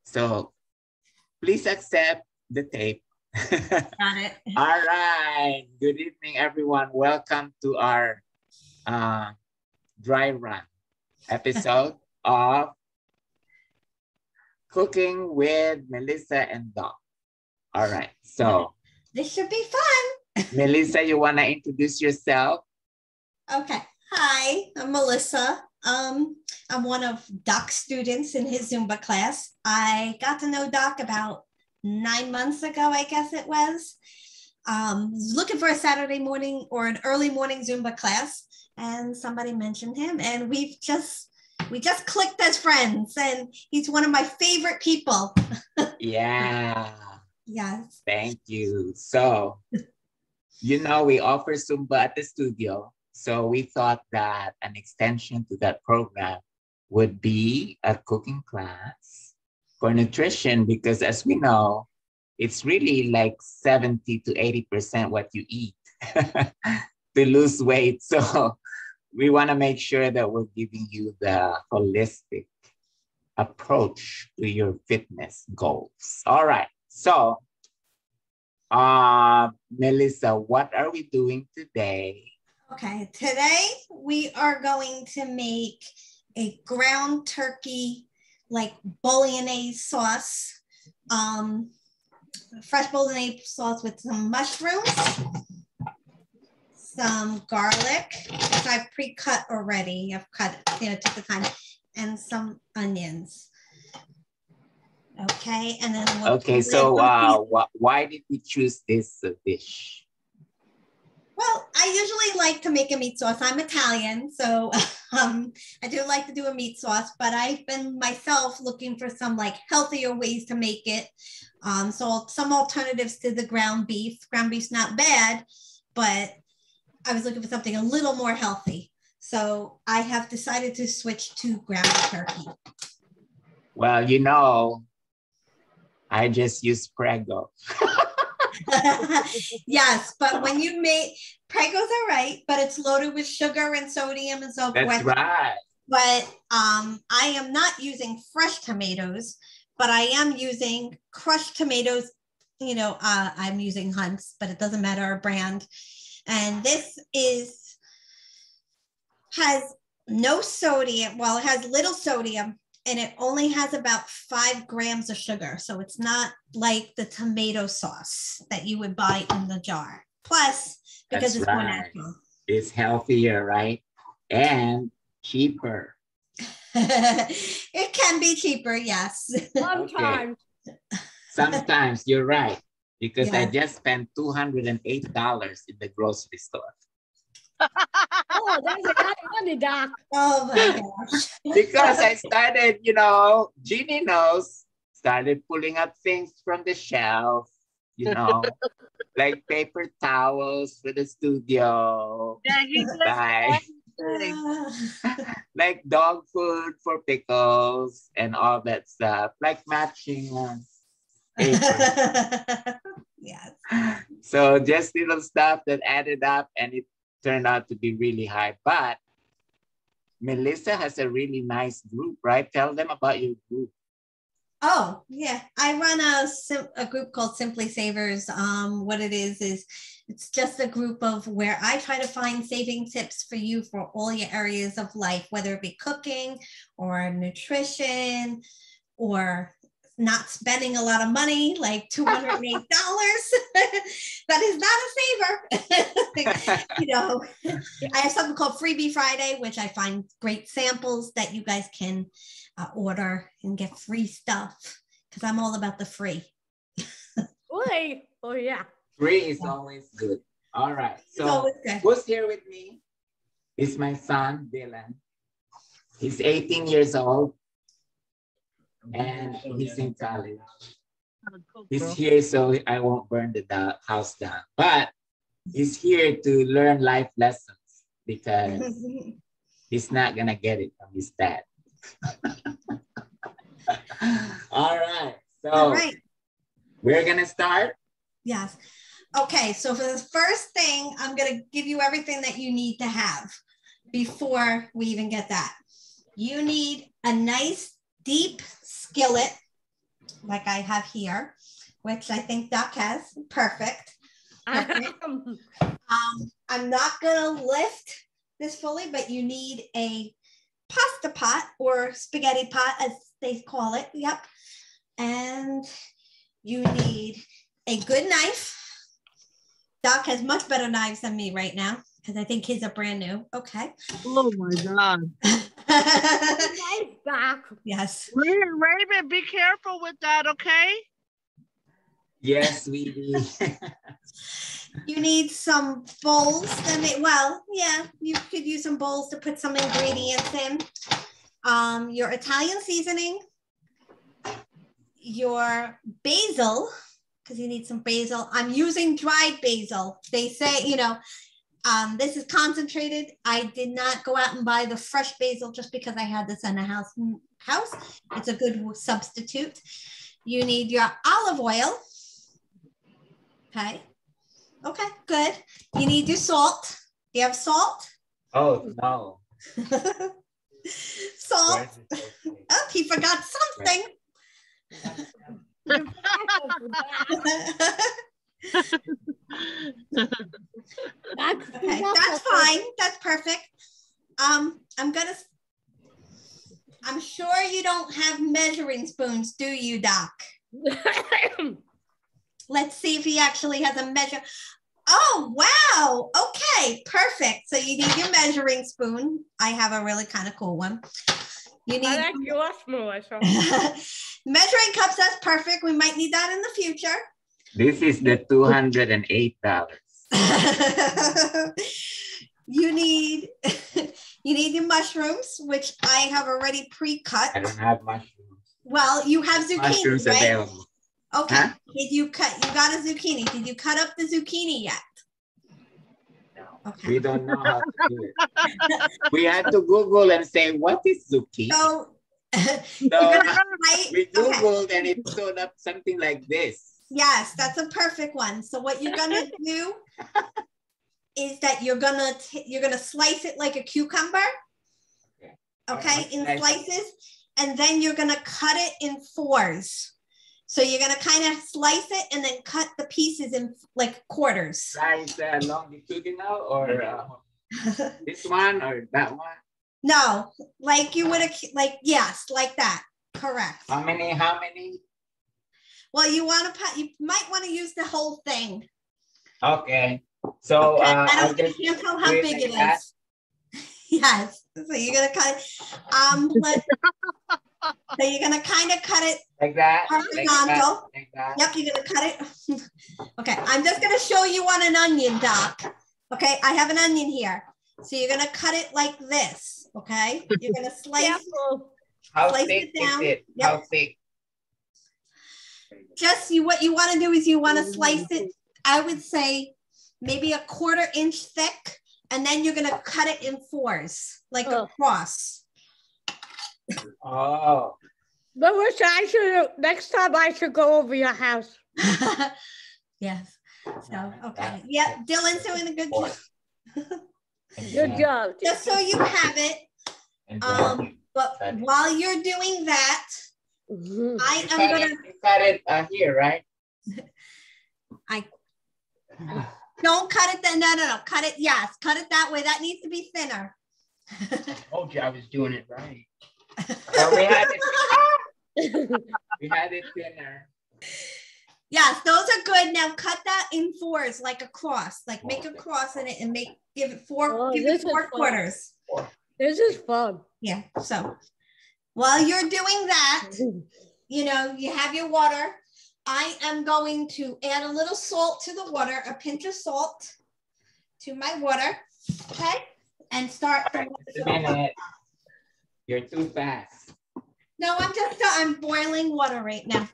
So please accept the tape. Got it. All right. Good evening, everyone. Welcome to our dry run episode of Cooking with Melissa and Doc. All right. So this should be fun. Melissa, you want to introduce yourself? Okay. Hi, I'm Melissa. I'm one of Doc's students in his Zumba class. I got to know Doc about 9 months ago, I guess it was. Was looking for a Saturday morning or an early morning Zumba class, and somebody mentioned him, and we just clicked as friends, and he's one of my favorite people. Yeah. Yes. Thank you. So, you know, we offer Zumba at the studio. So we thought that an extension to that program would be a cooking class for nutrition, because as we know, it's really like 70 to 80% what you eat to lose weight. So we want to make sure that we're giving you the holistic approach to your fitness goals. All right. So, Melissa, what are we doing today? Okay, today we are going to make a ground turkey, like bolognese sauce, fresh bolognese sauce with some mushrooms, some garlic, which I've pre-cut already. I've cut, took the time, and some onions. Okay, and then okay. So, why did we choose this dish? Well, I usually like to make a meat sauce. I'm Italian, so I do like to do a meat sauce, but I've been myself looking for some like healthier ways to make it. So some alternatives to the ground beef. Ground beef's not bad, but I was looking for something a little more healthy. So I have decided to switch to ground turkey. Well, you know, I just use Prego. Yes, but when you make Prego's all right, but it's loaded with sugar and sodium and so forth. That's right. But I am not using fresh tomatoes, but I am using crushed tomatoes. I'm using Hunt's, but it doesn't matter our brand. And this has no sodium. Well, it has little sodium, and it only has about 5 grams of sugar. So it's not like the tomato sauce that you would buy in the jar. Plus, because it's more natural. It's healthier, right? And cheaper. It can be cheaper, yes. Sometimes. Okay. Sometimes, you're right. Because yes. I just spent $208 in the grocery store. Oh, that's a lot of money, Doc. Oh my gosh. Because I started, Jeannie knows, started pulling up things from the shelf, like paper towels for the studio. Like dog food for pickles and all that stuff, like matching paper. Yes. So just little stuff that added up, and it turned out to be really high. But Melissa has a really nice group, right? Tell them about your group. Oh, yeah. I run a group called Simply Savers. What it is it's just a group of where I try to find saving tips for you for all your areas of life, whether it be cooking or nutrition or not spending a lot of money, like $208. That is not a saver. I have something called Freebie Friday, which I find great samples that you guys can order and get free stuff, because I'm all about the free. Free? Oh, yeah. Free is always good. All right. So who's here with me? It's my son, Dylan. He's 18 years old. And he's in college. He's here so I won't burn the house down. But he's here to learn life lessons because he's not going to get it from his dad. All right. So we're going to start. Yes. Okay. So for the first thing, I'm going to give you everything that you need to have before we even get that. You need a nice deep skillet like I have here, which I think Doc has. Perfect. I'm not gonna lift this fully, but you need a pasta pot or spaghetti pot, as they call it. Yep. And you need a good knife. Doc has much better knives than me right now because I think his are brand new. Okay. Oh my God. Nice, Doc. Yes. Raven, be careful with that, okay? Yes, sweetie. You need some bowls to make, well, yeah, you could use some bowls to put some ingredients in. Your Italian seasoning, your basil, because you need some basil. I'm using dried basil. They say, you know, this is concentrated. I did not go out and buy the fresh basil just because I had this in the house. It's a good substitute. You need your olive oil. Okay. Okay, good. You need your salt. Do you have salt? Oh, no. Salt. Oh, he forgot something. Okay, that's fine. That's perfect. I'm sure you don't have measuring spoons, do you, Doc? Let's see if he actually has a measure. Oh, wow. Okay, perfect. So you need your measuring spoon. I have a really kind of cool one. You need I like yours more. So. measuring cups. That's perfect. We might need that in the future. This is the $208. You need your mushrooms, which I have already pre-cut. I don't have mushrooms. Well, you have zucchini, Mushrooms right? available. Okay. Huh? You got a zucchini. Did you cut up the zucchini yet? No. Okay. We don't know how to do it. We had to Google and say, what is zucchini? So, So we Googled okay. and it showed up something like this. Yes, that's a perfect one. So what you're gonna do is that you're gonna slice it like a cucumber. Okay, in slices, and then you're gonna cut it in fours. So you're gonna kind of slice it and then cut the pieces in like quarters. Slice longitudinal or this one or that one? No, like you would have, like, yes, like that. Correct. How many? Well, you might want to use the whole thing. Okay. So Okay. I can't tell how big it is. Yes. So you're gonna cut. So you're gonna kind of cut it like that. horizontal. Like that. Yep, you're gonna cut it. Okay, I'm just gonna show you on an onion, Doc. Okay, I have an onion here. So you're gonna cut it like this. Okay, you're gonna slice. How slice thick it down. is it? Yep. How thick? Just what you want to do is you want to slice it. I would say maybe a 1/4 inch thick, and then you're gonna cut it in fours, like a cross. Oh. But which next time I should go over your house. Yes. So okay. Yep. Dylan's doing a good job. Good job. Just so you have it. But while you're doing that, I am gonna cut it here, right? Don't cut it then. No. Cut it. Yes, cut it that way. That needs to be thinner. I told you I was doing it right. Well, we had it thinner. Yes, those are good. Now cut that in fours, like a cross. Like make a cross in it and give it four quarters. This is fun. Yeah. So while you're doing that, you have your water. I am going to add a little salt to the water, a pinch of salt to my water. Okay. And start. Right, just a minute. You're too fast. No, I'm boiling water right now.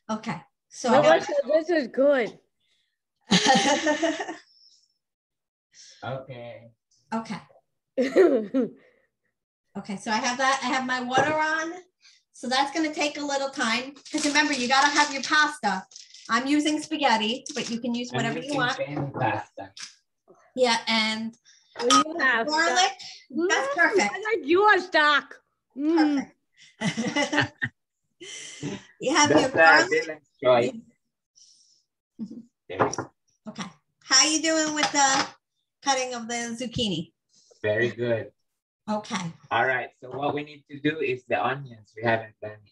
Okay. So this is good. Okay. Okay. Okay, so I have that. I have my water on. So that's going to take a little time. Because remember, you got to have your pasta. I'm using spaghetti, but you can use whatever you want. Pasta. Yeah, and garlic. That's perfect. I like yours, Doc. Perfect. have your That's garlic. Dylan's choice. There we go. Okay. How you doing with the cutting of the zucchini? Very good. Okay. All right. So what we need to do is the onions. We haven't done it.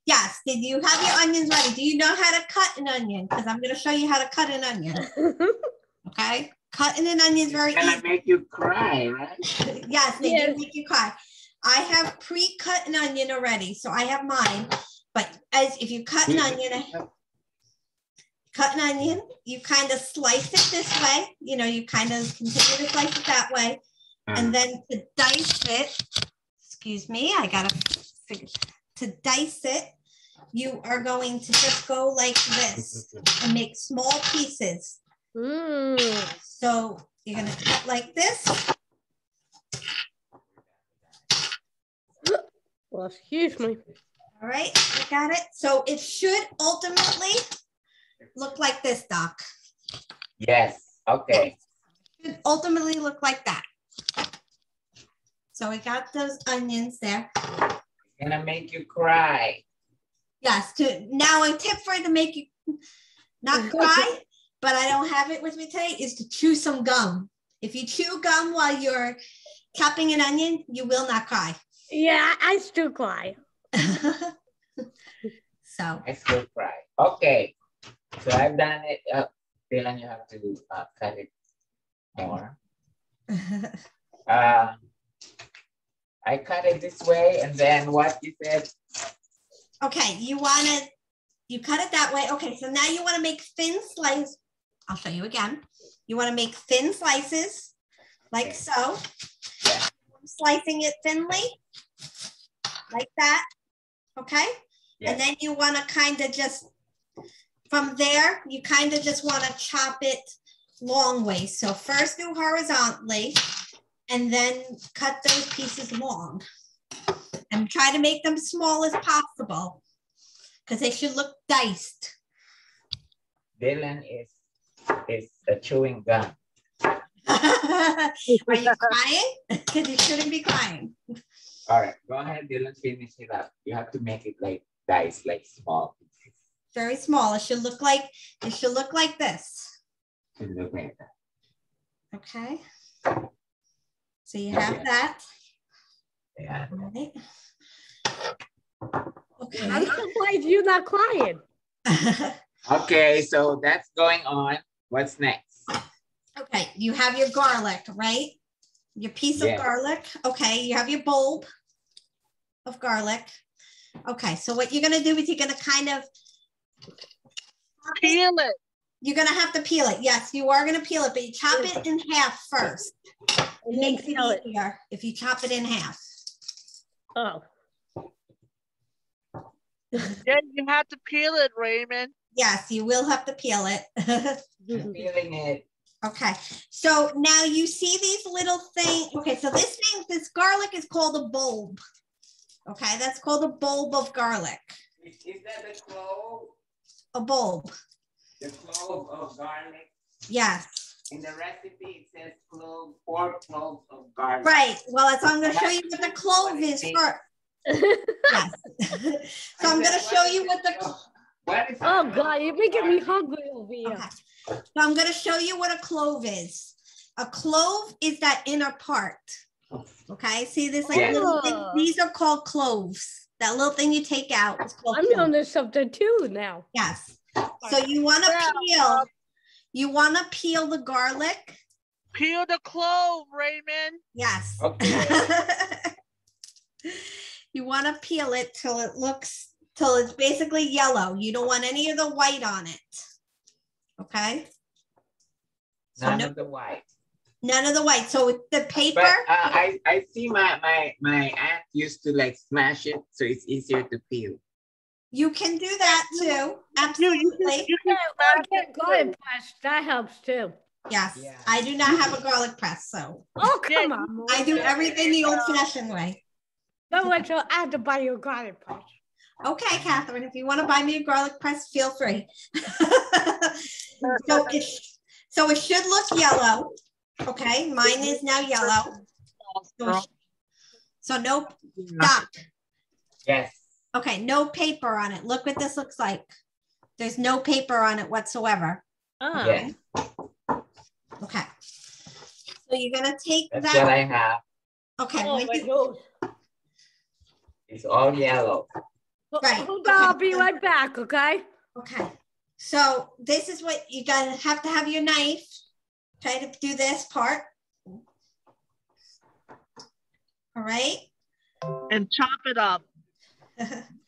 Yes. Did you have your onions ready? Do you know how to cut an onion? Because I'm going to show you how to cut an onion. Okay. Cutting an onion is very It's gonna easy. make you cry, right? Yes, they Yes. do make you cry. I have pre-cut an onion already, so I have mine. But as if you cut an onion, you kind of slice it this way. You know, you kind of continue to slice it that way. And then to dice it, excuse me, I gotta figure, to dice it, you are going to just go like this and make small pieces. So you're gonna cut like this. Well, excuse me. All right, you got it. So it should ultimately look like this, Doc. Yes. Okay. It should ultimately look like that. So we got those onions there. It's gonna make you cry. Yes, now a tip for it to make you not cry, but I don't have it with me today, is to chew some gum. If you chew gum while you're chopping an onion, you will not cry. Yeah, I still cry. So, I still cry. Okay. So I've done it. Dylan, you have to cut it more. I cut it this way, and then what you said? okay, you cut it that way. Okay, so now you want to make thin slices. I'll show you again. You want to make thin slices like Okay. so. Slicing it thinly like that. Okay. Yes. And then you want to kind of just, from there, you kind of just want to chop it long ways. So first do horizontally and then cut those pieces long. And try to make them small as possible because they should look diced. Dylan is chewing gum. Are you crying? Because you shouldn't be crying. All right, go ahead, Dylan, finish it up. You have to make it like dice, like small pieces. Very small. It should look like this. To look like that. Okay. So you have that. Yeah. All right. I'm Okay. surprised you're not crying. Okay, so that's going on. What's next? Okay, you have your garlic, right? Your piece Yeah. of garlic. Okay, you have your bulb of garlic. Okay, so what you're gonna do is you're gonna kind of Peel it. you're gonna have to peel it. Yes, you are gonna peel it, but you chop it in half first. It And then makes it peel it. easier if you chop it in half. Oh. Yeah, you have to peel it, Raymond. Yes, you will have to peel it. I'm feeling it. Okay, so now you see these little things. Okay, so this garlic is called a bulb. Okay, that's called a bulb of garlic. Is that the clove? A bulb. The clove of garlic? Yes. In the recipe, it says 4 cloves of garlic. Right. Well, that's I'm going to show you what the clove is first. Yes. So I'm going to show you what the. What is Oh God, you're making me hungry over here. Okay. So I'm going to show you what a clove is. A clove is that inner part. Okay. See this like Yeah. little thing? These are called cloves. That little thing you take out is called I'm clove. on this something too now. Yes. So you want to peel. You want to peel the garlic. Peel the clove, Raymond. Yes. Okay. You want to peel it till it's basically yellow. You don't want any of the white on it. Okay. So None of the white. none of the white. So with the paper. But I see my aunt used to like smash it, so it's easier to peel. You can do that too. Absolutely. You Yeah, can or smash get it garlic too. press. That helps too. Yes. Yeah. I do not have a garlic press, so Oh, Yeah, come on. I do Melissa. everything the old-fashioned way. No, I have to buy you a garlic press. Okay, Catherine, if you want to buy me a garlic press, feel free. So it should look yellow. Okay, mine is now yellow. So no, Doc, Yes. Okay, no paper on it. Look what this looks like. There's no paper on it whatsoever. Oh. Yeah, Okay. So you're gonna take that's that. what I have. Okay. Oh when my you- gosh. It's all yellow. Right, Hold on, I'll be okay. right back, okay? Okay. So this is what you gotta have to have your knife. Try to do this part. All right. And chop it up.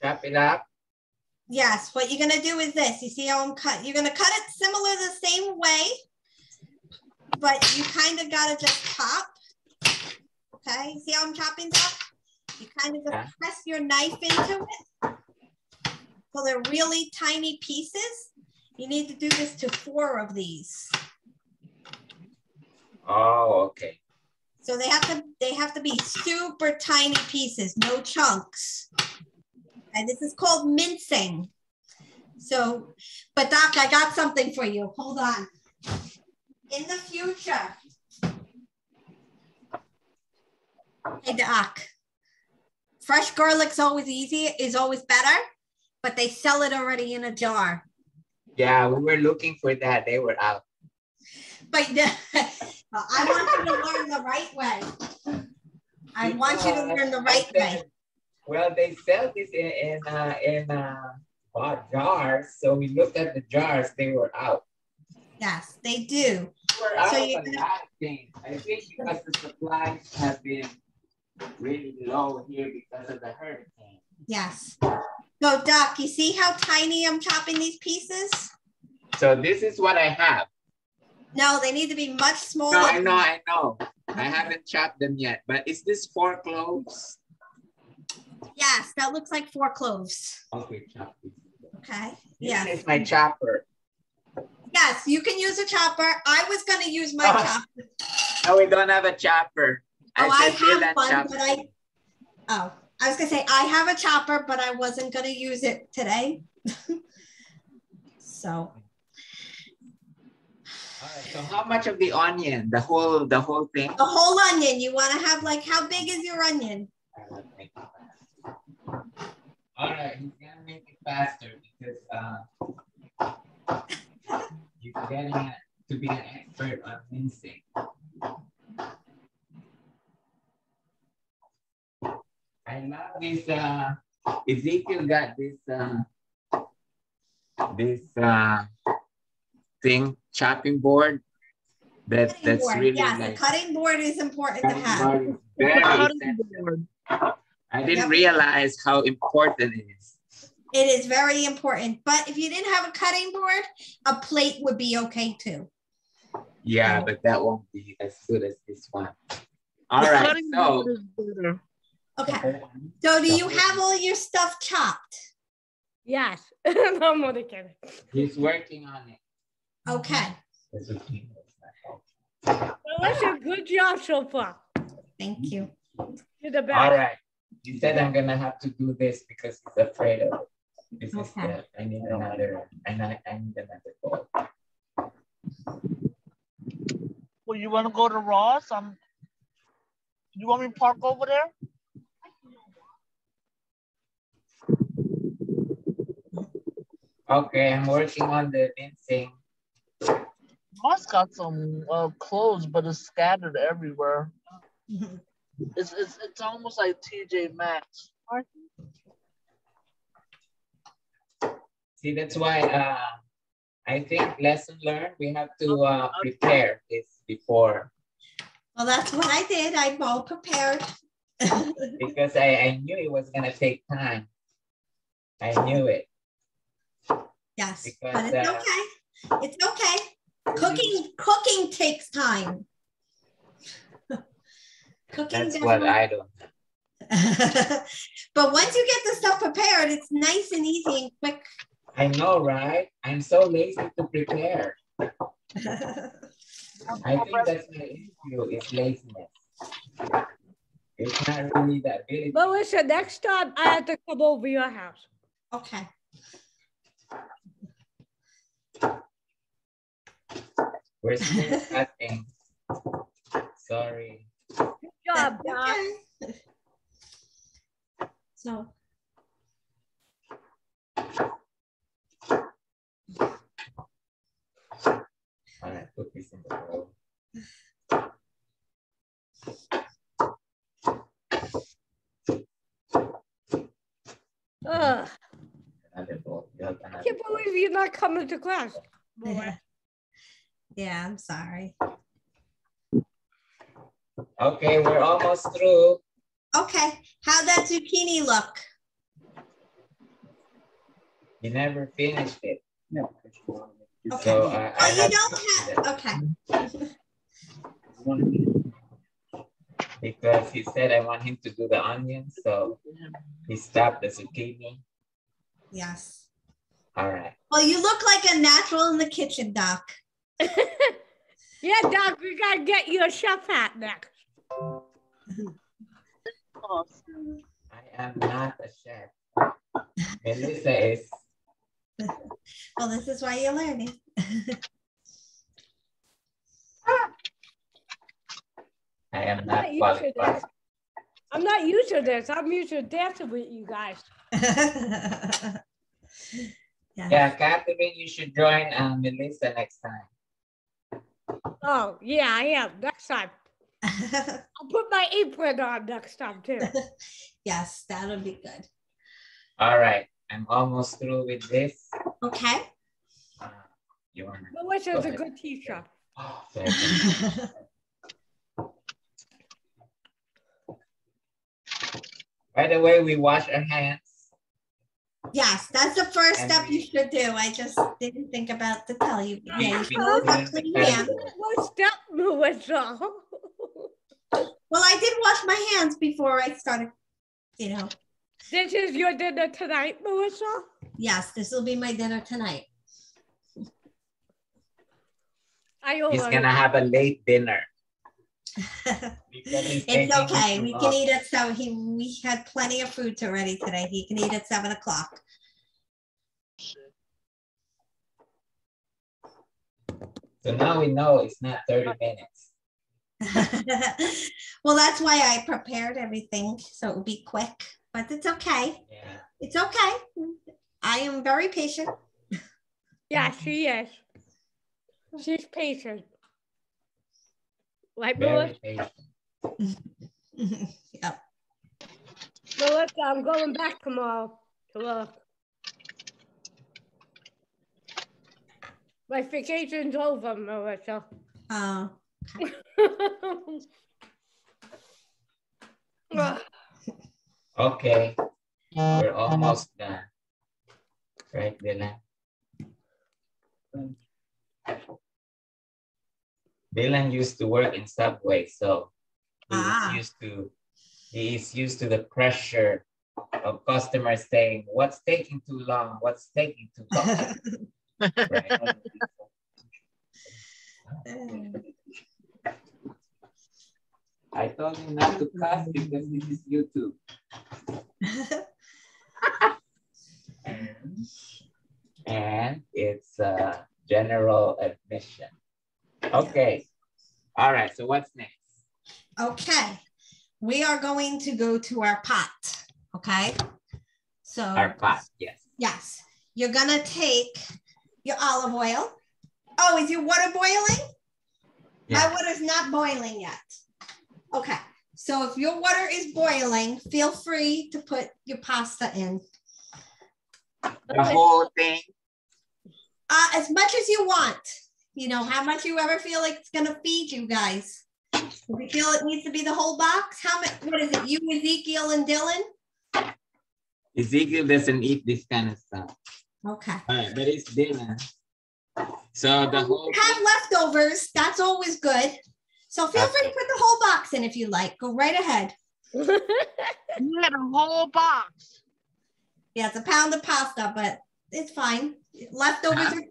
Chop it up. Yes, what you're gonna do is this. You see how I'm cut? You're gonna cut it similar the same way, but you kind of gotta just chop. Okay, see how I'm chopping that? You kind of just press your knife into it. So they're really tiny pieces. You need to do this to 4 of these. Oh, okay. So they have to be super tiny pieces, no chunks. And this is called mincing. So, but Doc, I got something for you. Hold on. In the future, hey Doc, fresh garlic's always is always better, but they sell it already in a jar. Yeah, we were looking for that. They were out. But I want you to learn the right way. I want you to learn the right way. Well, they sell this in jars. So we looked at the jars. They were out. Yes, they do. They were out So of you're a gonna- lot of things. I think because the supplies have been really low here because of the hurricane. Yes. So Doc, you see how tiny I'm chopping these pieces? So this is what I have. No, they need to be much smaller. No, I know. I haven't chopped them yet, but is this 4 cloves? Yes, that looks like 4 cloves. Okay, chop this. Okay. Yes. Yes. This is my chopper. Yes, you can use a chopper. I was going to use my Oh. chopper. No, we don't have a chopper. Oh, I said, "Here, have that one, chopper." but I was going to say I have a chopper, but I wasn't going to use it today. So. All right, so how much of the onion? The whole thing? The whole onion. You want to have like, how big is your onion? All right, he's gonna make it faster because he's getting to be an expert on mincing. I love this. Ezekiel got this thing, chopping board. That's board. really yes, like, the cutting board is important to have. board is very essential. I didn't realize how important it is. It is very important. But if you didn't have a cutting board, a plate would be okay too. Yeah, but that won't be as good as this one. All The right, cutting so board is better. Okay. So do you have all your stuff chopped? Yes. No, I'm only kidding. he's working on it. Okay. Melissa, good job so far. Thank you. You're the best. All right. He said I'm gonna have to do this because he's afraid of it. This is Okay. I need another bowl. Well, you want to go to Ross? You want me to park over there? Okay, I'm working on the mincing. Ross got some clothes, but it's scattered everywhere. It's almost like TJ Maxx. See, that's why I think lesson learned. We have to prepare this before Well, that's what I did. I'm all prepared. because I knew it was gonna take time. I knew it. Yes, Because, but it's okay. It's okay. Cooking takes time. Cooking That's what I don't. But once you get the stuff prepared, it's nice and easy and quick. I know, right? I'm so lazy to prepare. I think that's my issue, is laziness. It's not really the ability. Melissa, next time I have to come over your house. Okay. We're still cutting. Sorry. Good job, Doc. Okay. So put this in the bowl. Ugh. Another bowl. You have I another can't bowl. believe you're not coming to class. Boy. Yeah. Yeah, I'm sorry. Okay, we're almost through. Okay, how'd that zucchini look? You never finished it. Okay. So I Oh, you have don't to have, okay. because he said I want him to do the onions, so he stopped the zucchini. Yes. All right. Well, you look like a natural in the kitchen, Doc. Yeah, Doc, we gotta get you a chef hat next. I am not a chef. Melissa is. Well, this is why you're learning. I am I'm not not used to qualified. this. I'm not used to this. I'm used to dancing with you guys. Yeah, Catherine, you should join Melissa next time. Oh, yeah, I am. Next time. I'll put my apron on next time, too. Yes, that'll be good. All right, I'm almost through with this. Okay. You want Melissa's a good teacher. By the way, we wash our hands. Yes, that's the first And step you we- should do. I just didn't think about to tell you. Yeah, you We should always have clean clean the hands. table. What step, Melissa? Well, I did wash my hands before I started, you know. This is your dinner tonight, Melissa? Yes, this will be my dinner tonight. He's gonna have a late dinner. It's okay. We can eat at 7. We had plenty of food already today. He can eat at 7 o'clock. So now we know it's not 30 minutes. Well, that's why I prepared everything so it would be quick, but it's okay. Yeah. It's okay. I am very patient. Yeah, she is. She's patient. Right, Very Melissa? patient. Yep. Melissa, I'm going back tomorrow to look. My vacation's over, Melissa. Oh, Okay, we're almost done. Right, Dylan? Dylan used to work in Subway, so he is used to the pressure of customers saying, "What's taking too long? What's taking too long?" Right. I told him not to cuss because this is YouTube. And it's general admission. Okay. All right. So what's next? okay. We are going to go to our pot. Okay. So Our pot. Yes. yes, you're gonna take your olive oil. Oh, is your water boiling? Yeah. My water's not boiling yet. Okay. So if your water is boiling, feel free to put your pasta in. The whole thing. As much as you want. You know, how much you ever feel like it's gonna feed you guys. If you feel it needs to be the whole box, how much? What is it? You, Ezekiel, and Dylan? Ezekiel doesn't eat this kind of stuff. Okay. All right, but it's Dylan. So the whole Have leftovers. That's always good. So feel free to put the whole box in if you like. Go right ahead. You had a whole box. Yeah, it's a pound of pasta, but it's fine. Leftovers are,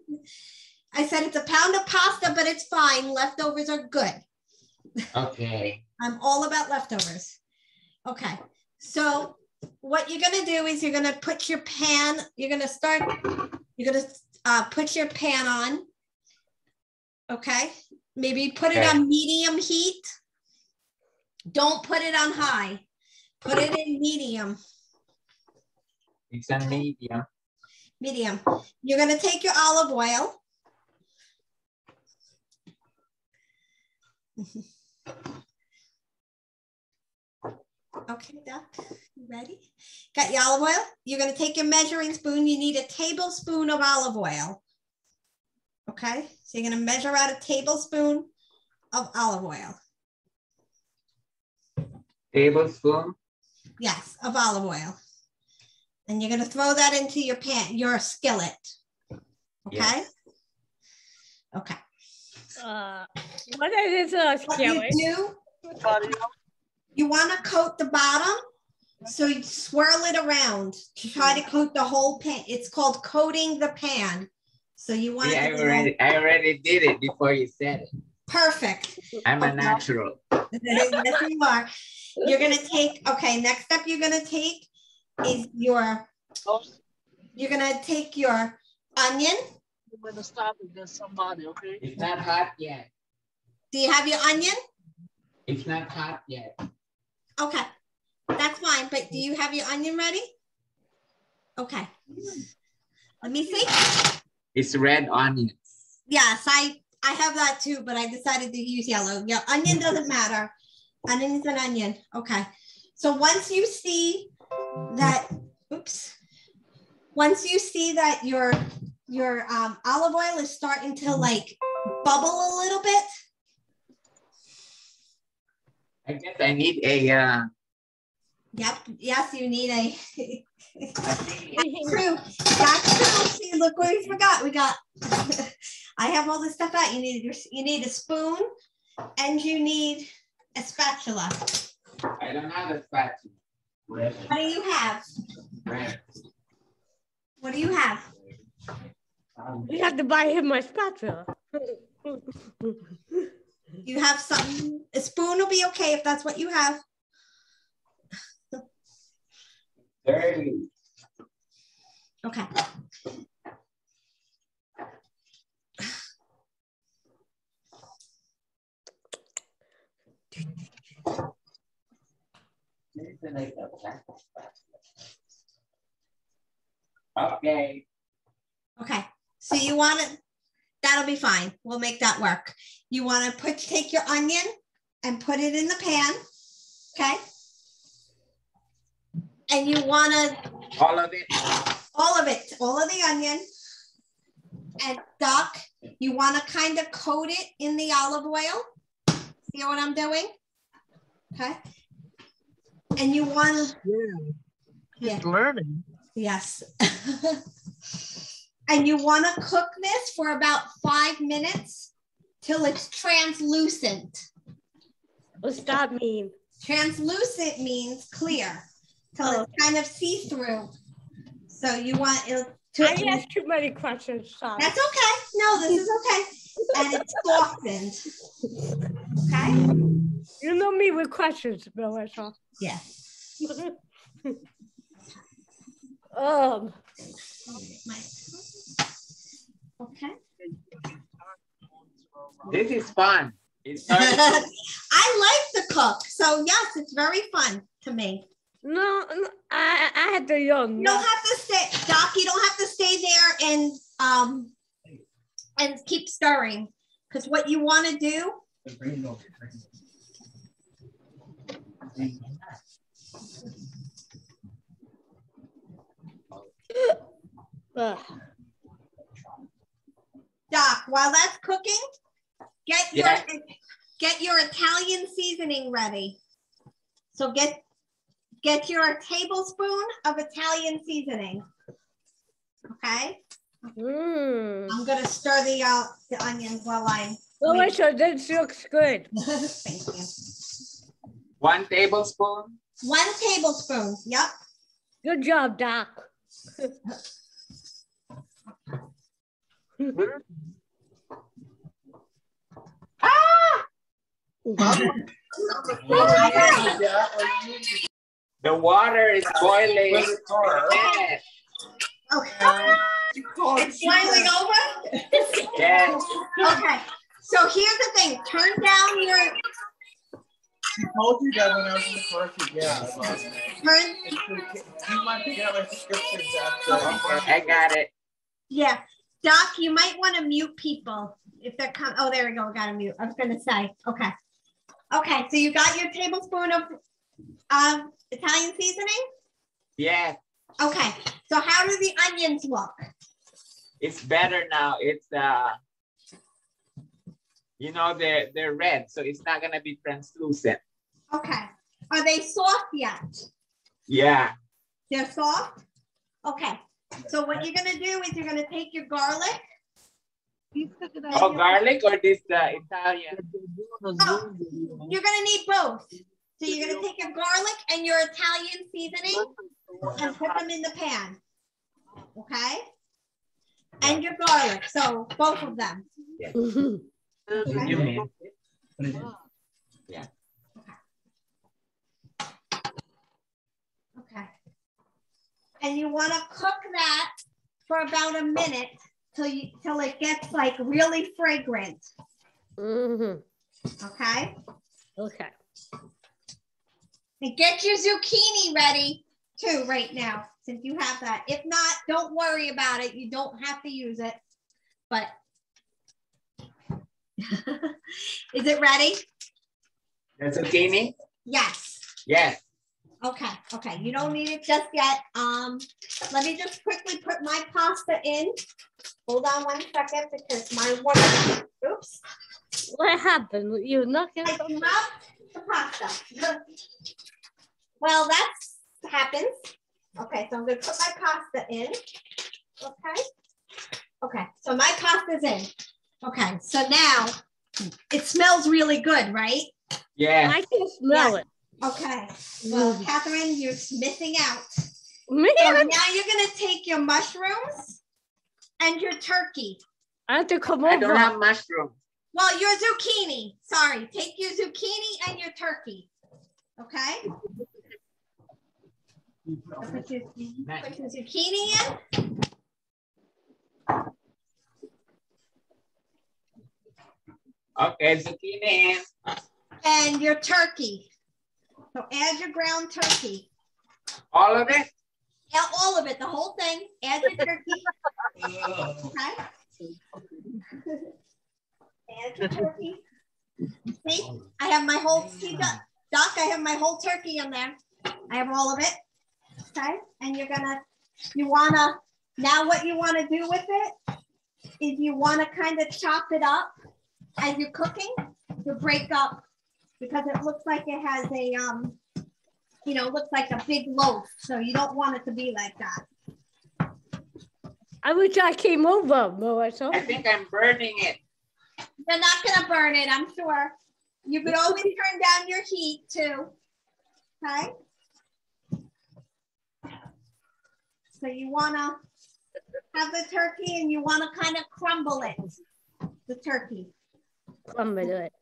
I said it's a pound of pasta, but it's fine. Leftovers are good. Okay. I'm all about leftovers. Okay, so what you're gonna do is you're gonna put your pan, you're gonna put your pan on. Okay, maybe put it on medium heat. Don't put it on high. Put it in medium. It's a medium. Medium. You're gonna take your olive oil. Okay, Doc, you ready? Got your olive oil? You're gonna take your measuring spoon. You need a tablespoon of olive oil. Okay, so you're gonna measure out a tablespoon of olive oil. Tablespoon? Yes, of olive oil. And you're gonna throw that into your pan, your skillet. Okay? Yes. Okay. What is this What you skillet? do, you wanna coat the bottom, so you swirl it around to try to coat the whole pan. It's called coating the pan. So you want Yeah, I already did it before you said it. perfect. I'm a natural. Yes, you are. You're gonna take, okay, next step you're gonna take is you're gonna take your onion. I'm gonna stop and get somebody, okay? It's not hot yet. Do you have your onion? It's not hot yet. Okay, that's fine, but do you have your onion ready? Okay. Let me see. It's red onions. Yes, I have that too, but I decided to use yellow. Your onion doesn't matter. Onion is an onion. Okay. So once you see that, oops. Once you see that your olive oil is starting to like bubble a little bit. I guess I need a Yep. Yes, you need a. That's true. That's true. See, look what we forgot. We got. I have all this stuff out. You need a spoon, and you need a spatula. I don't have a spatula. What do you have? What do you have? You have to buy him a spatula. You have something. A spoon will be okay if that's what you have. Dirty. Okay. Okay. Okay. So you want it. That'll be fine. We'll make that work. You want to take your onion and put it in the pan. Okay. And you want to. All of it. All of it. All of the onion. And Doc, you want to kind of coat it in the olive oil. See what I'm doing? Okay. And you want to. Yeah. He's learning. Yes. And you want to cook this for about 5 minutes till it's translucent. What's that mean? Translucent means clear, till it's kind of see-through. So you want it to. I asked too many questions. Sorry. That's okay. No, this is okay. And it's softened. Okay. You know me with questions, Melissa. Yeah. Okay. This is fun. It's I like to cook, so yes, it's very fun to me. No, I had to young. You don't have to stay, Doc. You don't have to stay there and keep stirring, because what you want to do. Doc, while that's cooking, get your Italian seasoning ready. So get your tablespoon of Italian seasoning. Okay. I'm gonna stir the onions while I'm. Melissa, this looks good. Thank you. 1 tablespoon. 1 tablespoon. Yep. Good job, Doc. The water is boiling. Okay. It's boiling over? Yes. Okay. So here's the thing. Turn down your. She told you that when I was in the first, yeah. Turn. You might pick out my descriptions after. Okay, I got it. Yeah. Doc, you might want to mute people if they're coming. Oh, there we go. Got to mute. I was going to say. Okay. Okay, so you got your tablespoon of Italian seasoning? Yes, Okay, so how do the onions look? it's better now. It's you know, they're red, so it's not gonna be translucent. Okay, are they soft yet? Yeah. They're soft? Okay, so what you're gonna do is you're gonna take your garlic. Oh, garlic or this Italian? Oh, you're gonna need both. So you're gonna take your garlic and your Italian seasoning and put them in the pan. Okay? And your garlic, so both of them. Yes. Okay? You mean? Yeah. Okay. And you wanna cook that for about a minute till it gets like really fragrant. Okay? Okay. And get your zucchini ready too right now, since you have that. If not, don't worry about it. You don't have to use it. But is it ready? The zucchini? Yes. Yes. Okay. Okay. You don't need it just yet. Let me just quickly put my pasta in. Hold on 1 second because my water. Oops. What happened? You knocking? I dropped the pasta. Well, that happens. Okay, so I'm going to put my pasta in. Okay. Okay, so my pasta's in. Okay, so now it smells really good, right? Yeah. I can smell it. Okay. Well, Catherine, you're missing out. Man, So now you're going to take your mushrooms and your turkey. I have to come I don't over. have mushroom. Well, your zucchini. Sorry. Take your zucchini and your turkey. Okay? Put your zucchini in. Okay, zucchini. And your turkey. So add your ground turkey. All of it? Yeah, all of it, the whole thing. Add your turkey. Okay. Add your turkey. See, I have my whole, see, Doc, I have my whole turkey in there. I have all of it. Okay. And now what you want to do with it is you want to kind of chop it up as you're cooking to break up, because it looks like it has a, looks like a big loaf. So you don't want it to be like that. I wish I came over, Melissa. I think I'm burning it. You're not going to burn it, I'm sure. You could always turn down your heat too. Okay. So you want to have the turkey and you want to kind of crumble it, the turkey. Crumble it.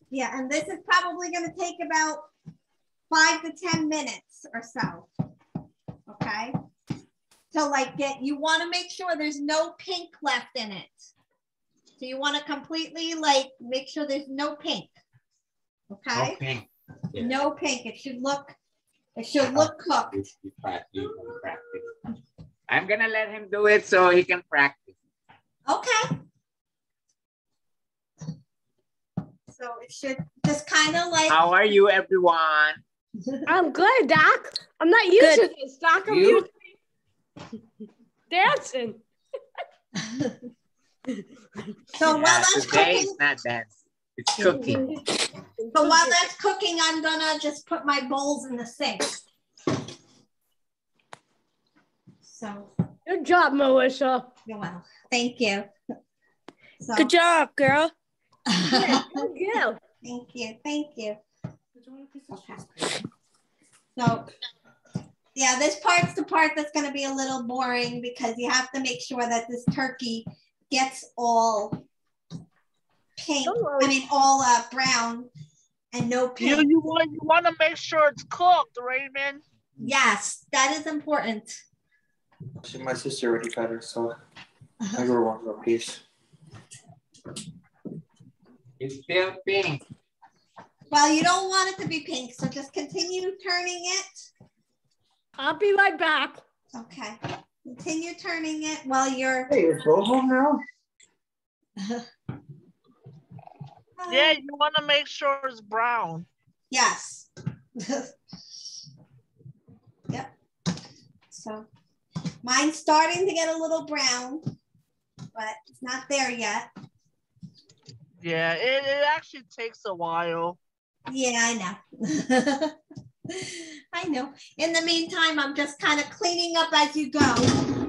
Yeah, and this is probably going to take about 5 to 10 minutes or so. Okay. So you want to make sure there's no pink left in it. So you want to completely make sure there's no pink. Okay. Okay. Yeah. No pink. It should look cooked. I'm gonna let him do it so he can practice. Okay. So it should just kind of like. How are you, everyone? I'm good, Doc. I'm not used to this, Doc. I'm You? used to dancing. So while that's today cooking, it's not dance. It's cooking. so while that's cooking, I'm gonna just put my bowls in the sink. So. Good job, Melissa. You're welcome. Thank you. So, Good job, girl. Yeah, good girl. Thank you. Thank you. Okay. So, yeah, this part's the part that's going to be a little boring because you have to make sure that this turkey gets all pink. I mean, all brown and no pink. You want to make sure it's cooked, Raymond. Yes, that is important. My sister already got her, so I give her one more piece. It's still pink. Well, you don't want it to be pink, so just continue turning it. I'll be right back. Okay. Continue turning it while you're. Hey, it's go home now. Yeah, you want to make sure it's brown. Yes. Yep. So mine's starting to get a little brown, but it's not there yet. Yeah, it actually takes a while. Yeah, I know. I know. In the meantime, I'm just kind of cleaning up as you go,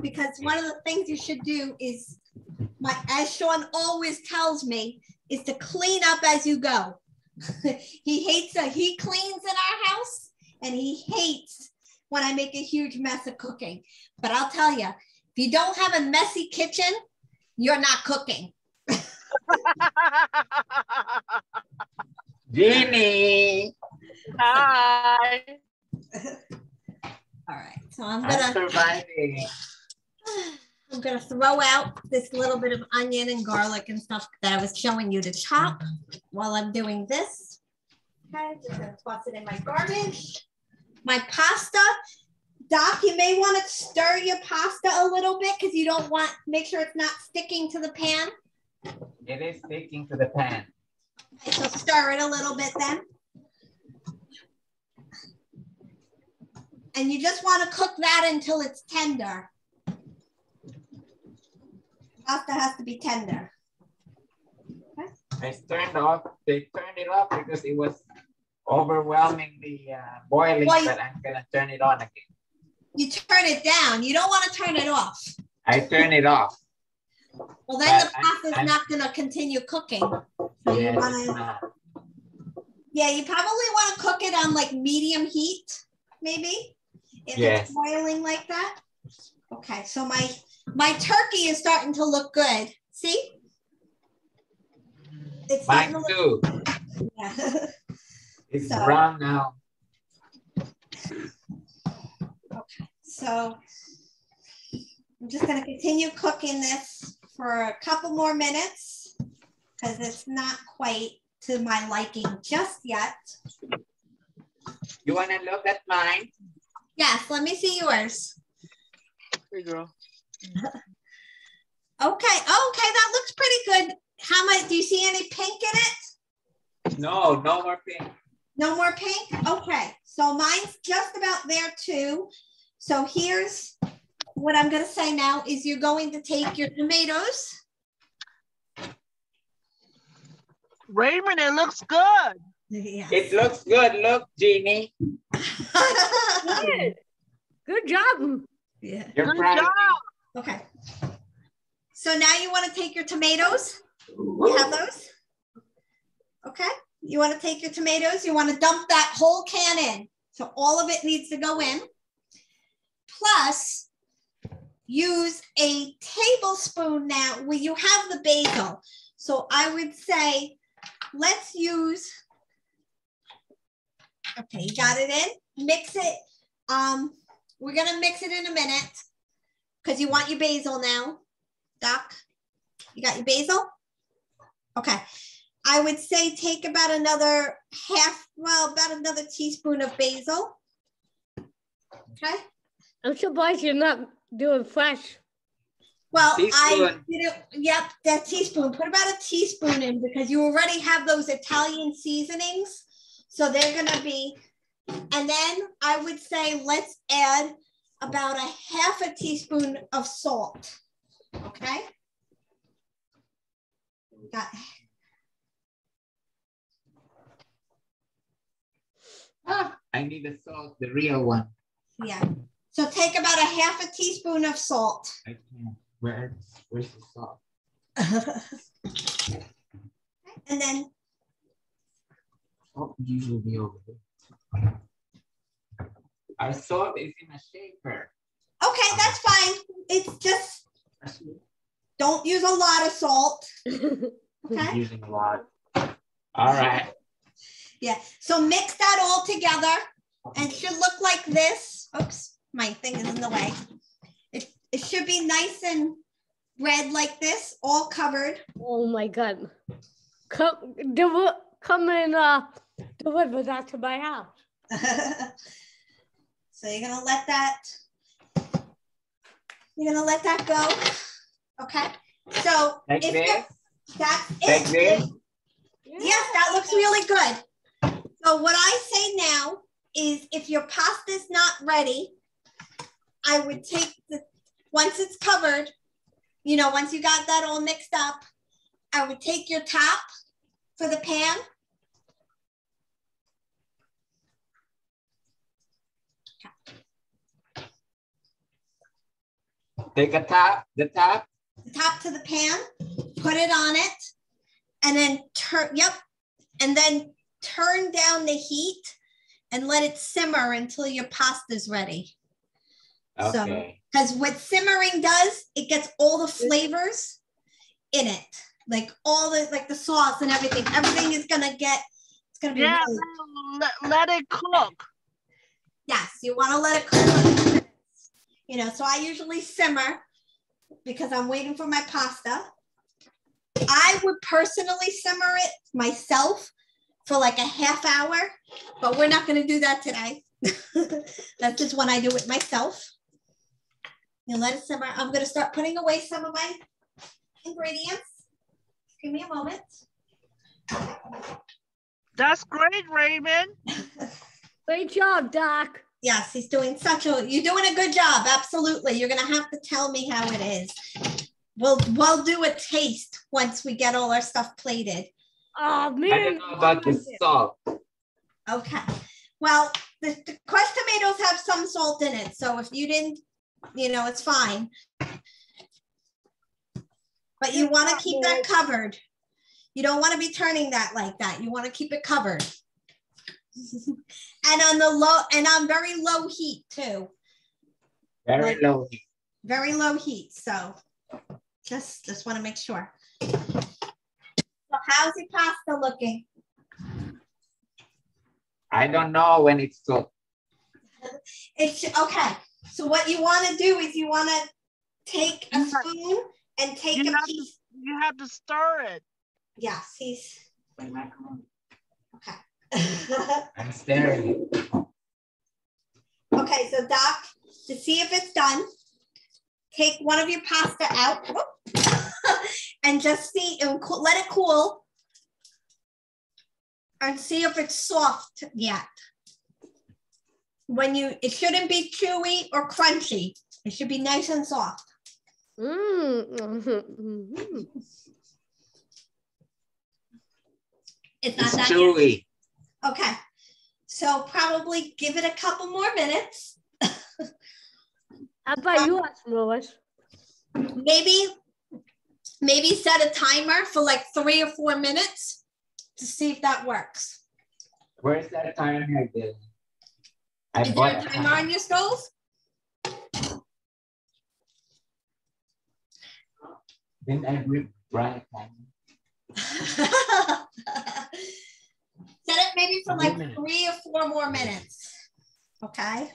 because one of the things you should do is, as Sean always tells me, is to clean up as you go. He cleans in our house, and he hates when I make a huge mess of cooking. But I'll tell you, if you don't have a messy kitchen, you're not cooking. Jimmy. Hi. All right, so I'm surviving. gonna throw out this little bit of onion and garlic and stuff that I was showing you to chop while I'm doing this. Okay, just gonna toss it in my garbage. My pasta, Doc, you may want to stir your pasta a little bit because you don't want, make sure it's not sticking to the pan. It is sticking to the pan. Okay, so stir it a little bit then. And you just want to cook that until it's tender. Pasta has to be tender. Okay. They turned it off because it was overwhelmingly boiling, but I'm gonna turn it on again. You turn it down. You don't want to turn it off. I turn it off. Well, then the pasta is not going to continue cooking. So yes, you wanna, yeah, you probably want to cook it on like medium heat, maybe, if it's boiling like that. Okay, so my turkey is starting to look good. See? It's mine too. Yeah. It's brown now. Okay, so I'm just going to continue cooking this for a couple more minutes because it's not quite to my liking just yet. You want to look at mine? Yes, let me see yours. Here you go. Okay, that looks pretty good. How much, do you see any pink in it? No, no more pink. No more pink? Okay, so mine's just about there too. So here's what I'm gonna say now is you're going to take your tomatoes. Raymond, it looks good. Yes. It looks good. Look, Jeannie. Good. Good job. Yeah. You're Good proud of job. me? Okay. So now you want to take your tomatoes. You have those? Okay. You want to take your tomatoes. You want to dump that whole can in. So all of it needs to go in. Plus, use a tablespoon now where you have the basil. So I would say, let's use, okay, you got it in, mix it. We're gonna mix it in a minute because you want your basil now. Doc, you got your basil? Okay, I would say take about another about another teaspoon of basil. Okay. I'm surprised you're not doing fresh. Well, teaspoon. Yep, that teaspoon. Put about a teaspoon in because you already have those Italian seasonings. So they're gonna be, and then I would say let's add about a half a teaspoon of salt. Okay. Got it. I need the salt, the real one. Yeah. So take about a half a teaspoon of salt. I can't. Where's the salt? And then Salt usually be over there. Our salt is in a shaker. okay, that's fine. It's just don't use a lot of salt. Okay. Using a lot. All right. Yeah. So mix that all together and it should look like this. Oops, my thing is in the way. It should be nice and red like this, all covered. Oh my God. Come and deliver that to my house. So you're gonna let that go. Okay. So Like if this? that's Like it. this? Yes, that looks really good. So what I say now is if your pasta is not ready, I would take once it's covered, you know, once you got that all mixed up, I would take your top for the pan. Take the top the top to the pan, put it on it, and then and then turn down the heat and let it simmer until your pasta is ready. Okay. So, because what simmering does, it gets all the flavors in it, like all the sauce and everything. Everything is gonna be yeah. Let it cook. Yes, you want to let it cook. You know, so I usually simmer because I'm waiting for my pasta. I would personally simmer it myself for like a half hour, but we're not going to do that today. That's just when I do it myself. You let it simmer. I'm going to start putting away some of my ingredients. Give me a moment. That's great, Raymond. Great job, Doc. Yes, he's doing you're doing a good job. Absolutely. You're going to have to tell me how it is. We'll do a taste once we get all our stuff plated. Oh, man. I don't know about the salt. Okay. Well, the crushed tomatoes have some salt in it. So if you didn't, you know, it's fine. But you want to keep that covered. You don't want to be turning that like that. You want to keep it covered. And on very low heat too. Very low heat. Very low heat. So just want to make sure. So how's your pasta looking? I don't know when it's cooked. It's okay. So what you want to do is you want to take a spoon and take a piece. You have to stir it. Yes, he's okay. I'm staring. Okay, so Doc, to see if it's done, take one of your pasta out and just see and let it cool and see if it's soft yet. It shouldn't be chewy or crunchy. It should be nice and soft. It's not chewy. Yet. Okay, so probably give it a couple more minutes. How about yours, Lois? Maybe set a timer for like 3 or 4 minutes to see if that works. Where's that timer then? Is there a timer on your stove? Then I grip bright timer. Set it maybe for like 3 or 4 more minutes. Okay.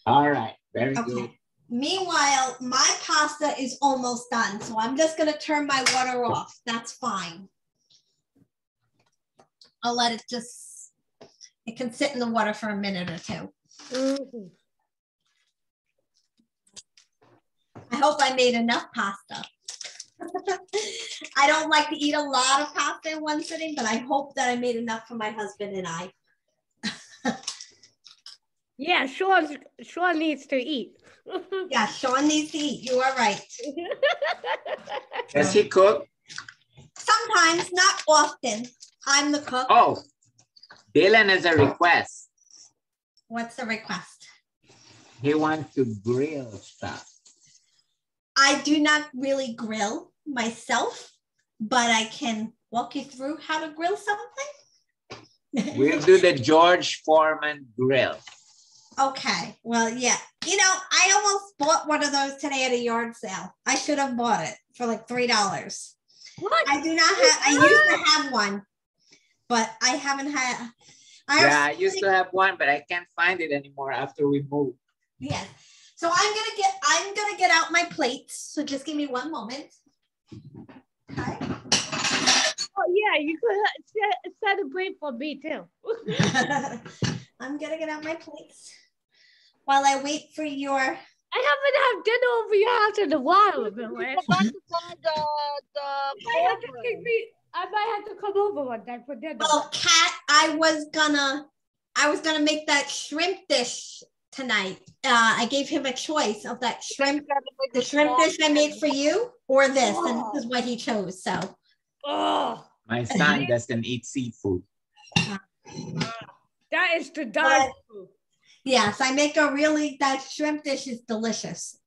All right. Very good. Meanwhile, my pasta is almost done. So I'm just going to turn my water off. That's fine. I'll let it can sit in the water for a minute or 2. I hope I made enough pasta. I don't like to eat a lot of pasta in one sitting, but I hope that I made enough for my husband and I. Yeah, Sean needs to eat. Yeah, Sean needs to eat. You are right. Does he cook? Sometimes, not often. I'm the cook. Oh, Dylan has a request. What's the request? He wants to grill stuff. I do not really grill myself, but I can walk you through how to grill something. We'll do the George Foreman grill. Okay, well, yeah. You know, I almost bought one of those today at a yard sale. I should have bought it for like $3. What? I do not have, I used to have one, but I haven't had. I used to have one, but I can't find it anymore after we moved. Yeah. So I'm gonna get out my plates. So just give me one moment. Okay. Oh yeah, you could set a plate for me too. I'm gonna get out my plates while I wait for your I haven't had dinner over your house in a while, Bill. You forgot to buy the cornbread. I might have to come over one day for dinner. Oh, Kat, I was gonna make that shrimp dish tonight. I gave him a choice of that shrimp, the shrimp dish I made for you, or this, and this is what he chose. So, My son doesn't eat seafood. That is the dog food. Yes, I make that shrimp dish is delicious.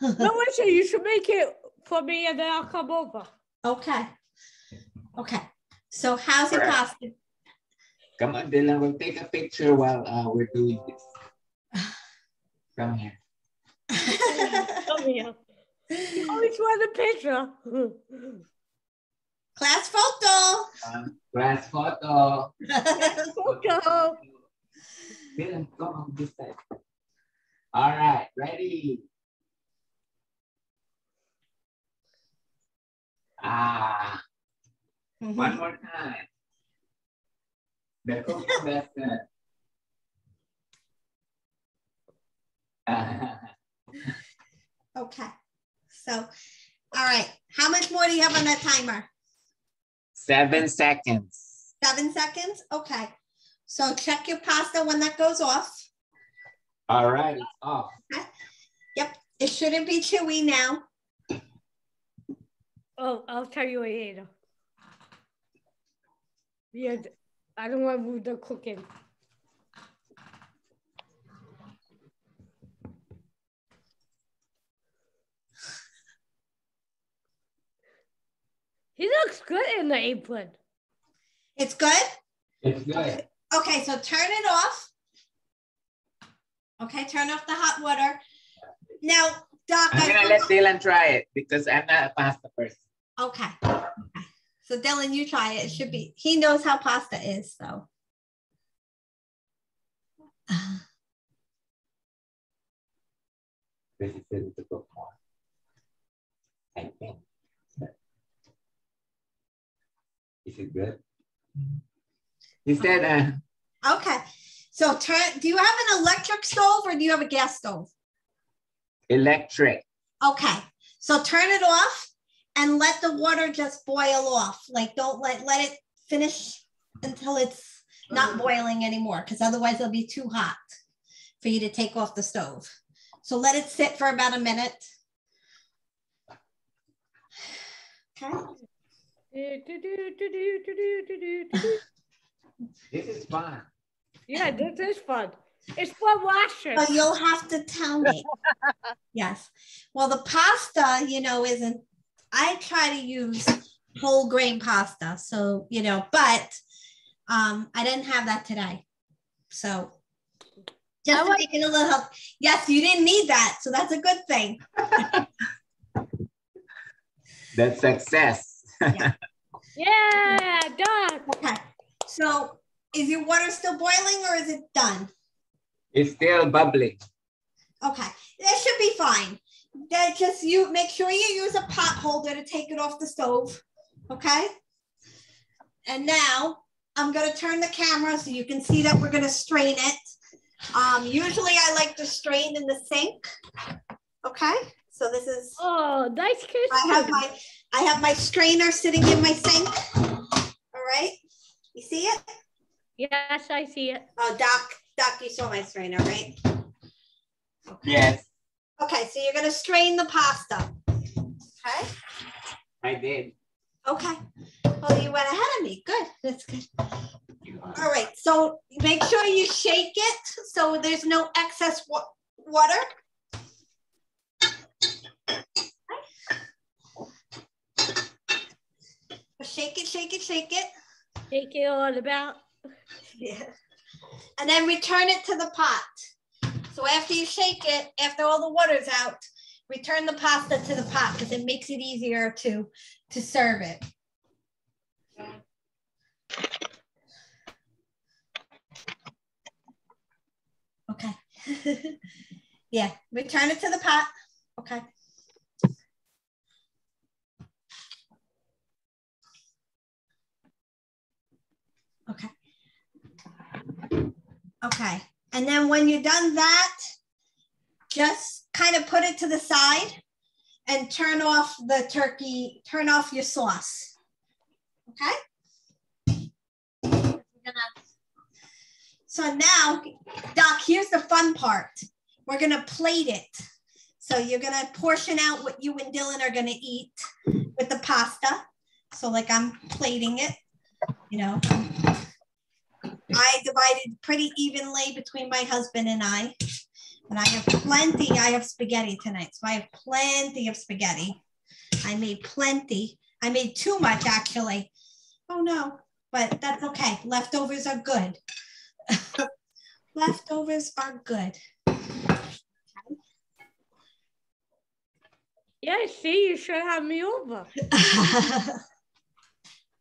Melissa, you should make it for me and then I'll come over. Okay. Okay. So how's your pasta? Come on, Dylan, we'll take a picture while we're doing this. Come here. Come here. You always want a picture. Class photo. Class photo. Photo. Dylan, come on this side. All right, ready? One more time. The cooking lesson. Okay. So, all right. How much more do you have on that timer? 7 seconds. 7 seconds? Okay. So check your pasta when that goes off. All right, it's off. Okay. Yep. It shouldn't be chewy now. Oh, I'll tell you later. Yeah, I don't want to move the cooking. He looks good in the apron. It's good? It's good. Okay, so turn it off. Okay, turn off the hot water. Now, Doc, I'm gonna let Dylan try it because I'm not a pasta person. Okay. So Dylan, you try it. It should be, he knows how pasta is, so. This is it to cook more. I think. Is it good? He said, Okay. So do you have an electric stove or do you have a gas stove? electric. Okay. So turn it off and let the water just boil off. Like don't let it finish until it's not boiling anymore, because otherwise it'll be too hot for you to take off the stove. So let it sit for about a minute. Okay. This is fun. Yeah, this is fun. It's fun watching. But you'll have to tell me. Yes. Well, the pasta, isn't, I try to use whole grain pasta. So, but I didn't have that today. So just to make it a little, yes, you didn't need that. So that's a good thing. That's success. Yeah, done. Okay. So is your water still boiling or is it done? It's still bubbling. Okay. That should be fine. That just you make sure you use a pot holder to take it off the stove. Okay. And now I'm going to turn the camera so you can see that we're going to strain it. Usually I like to strain in the sink. Okay. So this is, oh, nice kitchen. I have my strainer sitting in my sink. All right. You see it? Yes, I see it. Oh, Doc, you saw my strainer, right? Okay. Yes. Okay, so you're going to strain the pasta. Okay. I did. Okay. Well, you went ahead of me. Good. That's good. All right. So make sure you shake it so there's no excess water. Shake it, shake it, shake it. Shake it all about. Yeah. And then return it to the pot. So after you shake it, after all the water's out, return the pasta to the pot because it makes it easier to serve it. Okay. Yeah, return it to the pot. Okay. Okay. Okay. And then when you're done that, just kind of put it to the side and turn off the turkey, turn off your sauce. Okay? So now, Doc, here's the fun part. We're gonna plate it. So you're gonna portion out what you and Dylan are gonna eat with the pasta. So like I'm plating it, you know. I divided pretty evenly between my husband and I have plenty. I have spaghetti tonight, so I have plenty of spaghetti. I made plenty. I made too much, actually. Oh, no, but that's okay. Leftovers are good. Leftovers are good. Yeah, see, you should have me over.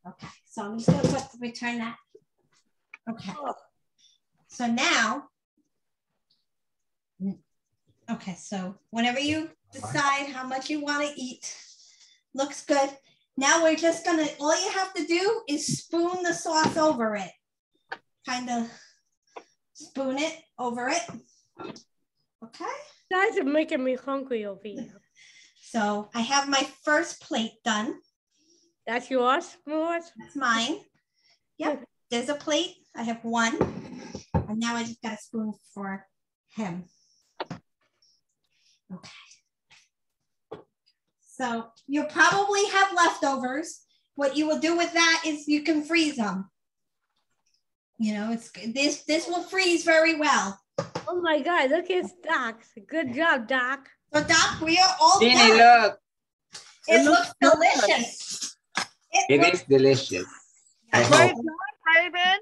Okay, so I'm just going to return that. Okay. So now, okay, so whenever you decide how much you want to eat, looks good. Now we're just gonna, all you have to do is spoon the sauce over it. Kind of spoon it over it. Okay. You guys are making me hungry over here. So I have my first plate done. That's yours, Melissa? That's mine. Yep, there's a plate. I have one. And now I just got a spoon for him. Okay. So you'll probably have leftovers. What you will do with that is you can freeze them. You know, it's this will freeze very well. Oh my God, look at Doc. Good job, Doc. So Doc, we are all Ginny, done. look. It looks delicious. It is delicious. I Great hope. job, Raymond.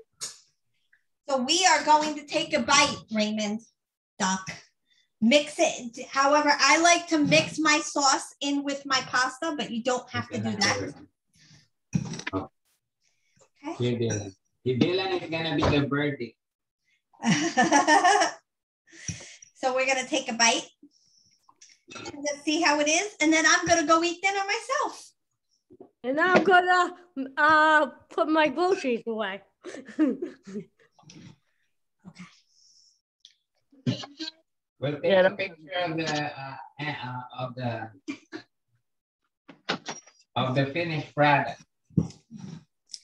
So we are going to take a bite, Raymond, Doc. Mix it. However, I like to mix my sauce in with my pasta, but you don't have to do that. Okay. Here, Dylan. Dylan is gonna be the birdie. So we're gonna take a bite and just see how it is, and then I'm gonna go eat dinner myself. And now I'm gonna put my groceries away. Okay. We'll take a picture of the finished product.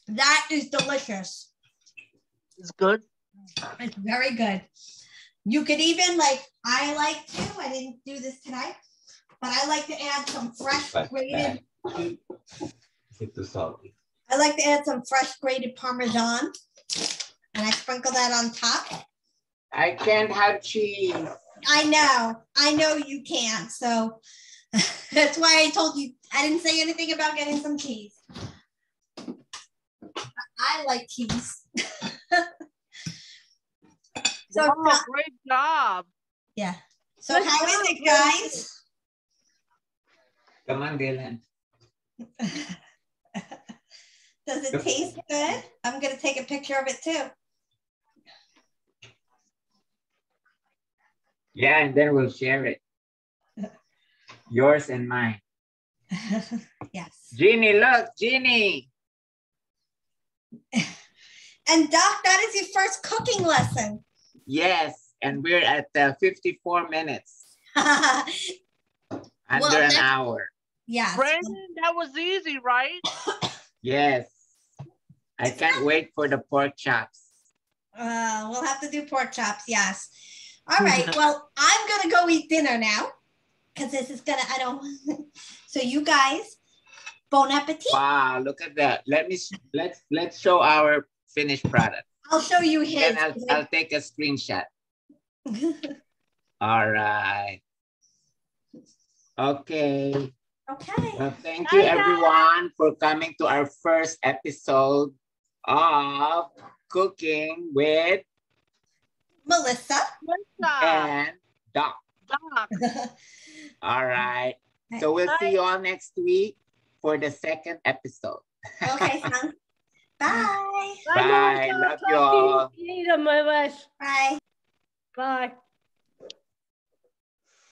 That is delicious. It's good. It's very good. You could even I like to, I didn't do this tonight, but I like to add some fresh grated. Is it too salty? I like to add some fresh grated Parmesan, and I sprinkle that on top. I can't have cheese. I know you can't. So that's why I told you, I didn't say anything about getting some cheese. I like cheese. So Wow, great job. yeah. So how is it, guys? Come on, Dylan. Does it taste good? I'm gonna take a picture of it too. Yeah, and then we'll share it. Yours and mine. Yes. Ginny, look, Ginny. And Doc, that is your first cooking lesson. Yes, and we're at 54 minutes, under an hour. Yes. Raymond, that was easy, right? Yes. I can't wait for the pork chops. We'll have to do pork chops, yes. All right, well, I'm gonna go eat dinner now because this is gonna, so you guys, bon appetit. Wow, look at that. Let's show our finished product. I'll show you his. And I'll take a screenshot. All right. Okay. Okay. Well, thank you everyone for coming to our first episode of Cooking with Melissa. and Doc. Doc. All right. So we'll see you all next week for the second episode. Okay, son. Bye. Bye. Love you all. Eat them, my wish. Bye. Bye.